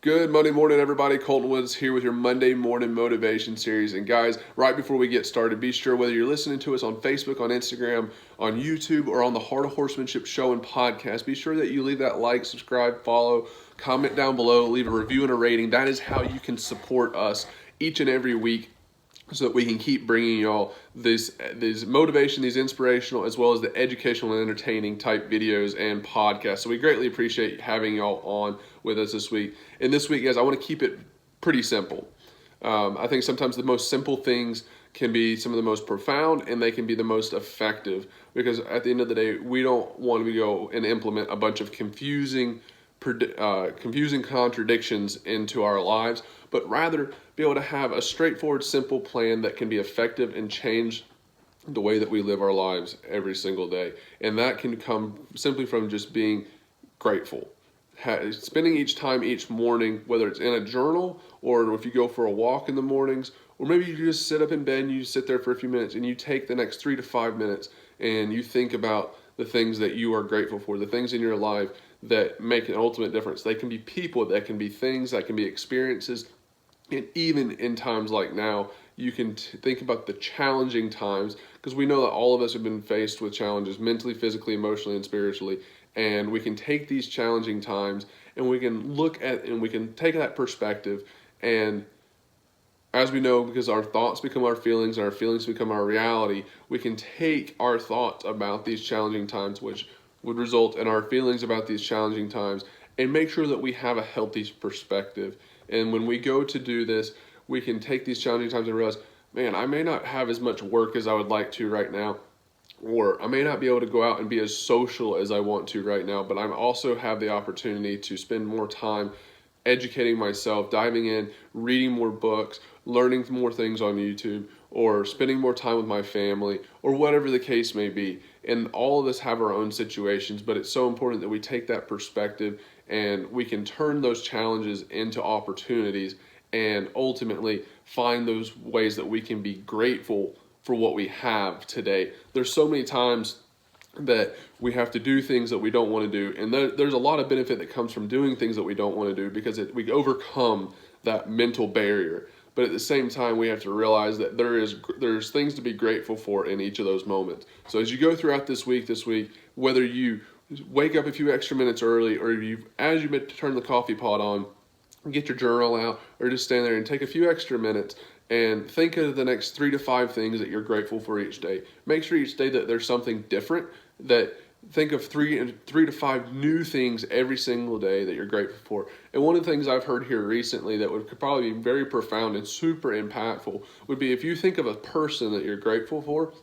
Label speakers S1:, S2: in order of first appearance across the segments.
S1: Good Monday morning, everybody. Colton Woods here with your Monday morning motivation series. And guys, right before we get started, be sure whether you're listening to us on Facebook, on Instagram, on YouTube, or on the Heart of Horsemanship show and podcast, be sure that you leave that like, subscribe, follow, comment down below, leave a review and a rating. That is how you can support us each and every week, so that we can keep bringing y'all these motivation, these inspirational, as well as the educational and entertaining type videos and podcasts. So we greatly appreciate having y'all on with us this week. And this week, guys, I want to keep it pretty simple. I think sometimes the most simple things can be some of the most profound, and they can be the most effective, because at the end of the day, we don't want to go and implement a bunch of confusing contradictions into our lives, but rather be able to have a straightforward, simple plan that can be effective and change the way that we live our lives every single day. And that can come simply from just being grateful. Spending each morning, whether it's in a journal or if you go for a walk in the mornings, or maybe you just sit up in bed and you sit there for a few minutes and you take the next 3 to 5 minutes and you think about the things that you are grateful for, the things in your life that make an ultimate difference. They can be people, that can be things, that can be experiences. And even in times like now, you can think about the challenging times, because we know that all of us have been faced with challenges mentally, physically, emotionally, and spiritually. And we can take these challenging times and we can look at and we can take that perspective. And as we know, because our thoughts become our feelings and our feelings become our reality, we can take our thoughts about these challenging times, which would result in our feelings about these challenging times, and make sure that we have a healthy perspective. And when we go to do this, we can take these challenging times and realize, man, I may not have as much work as I would like to right now, or I may not be able to go out and be as social as I want to right now, but I also have the opportunity to spend more time educating myself, diving in, reading more books, learning more things on YouTube, or spending more time with my family, or whatever the case may be. And all of us have our own situations, but it's so important that we take that perspective and we can turn those challenges into opportunities and ultimately find those ways that we can be grateful for what we have today. There's so many times that we have to do things that we don't want to do, and there's a lot of benefit that comes from doing things that we don't want to do, because we overcome that mental barrier. But at the same time, we have to realize that there's things to be grateful for in each of those moments. So as you go throughout this week, whether you wake up a few extra minutes early, or as you turn the coffee pot on, get your journal out, or just stand there and take a few extra minutes and think of the next 3 to 5 things that you're grateful for each day. Make sure each day that there's something different. Think of 3 to 5 new things every single day that you're grateful for. And one of the things I've heard here recently that could probably be very profound and super impactful would be, if you think of a person that you're grateful for,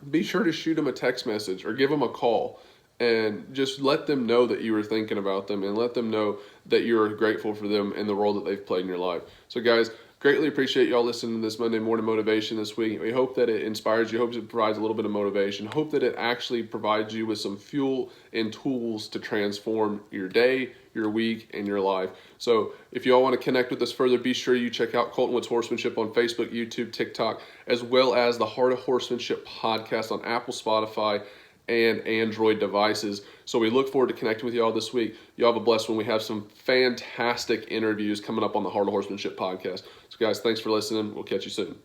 S1: be sure to shoot them a text message or give them a call, and just let them know that you were thinking about them, and let them know that you're grateful for them and the role that they've played in your life. So guys, greatly appreciate y'all listening to this Monday morning motivation this week. We hope that it inspires you, hope it provides a little bit of motivation, hope that it actually provides you with some fuel and tools to transform your day, your week, and your life. So if y'all want to connect with us further, be sure you check out Colton Woods Horsemanship on Facebook, YouTube, TikTok, as well as the Heart of Horsemanship Podcast on Apple, Spotify, and Android devices. So we look forward to connecting with y'all this week. Y'all have a blessed one. We have some fantastic interviews coming up on the Heart of Horsemanship Podcast. So guys, thanks for listening. We'll catch you soon.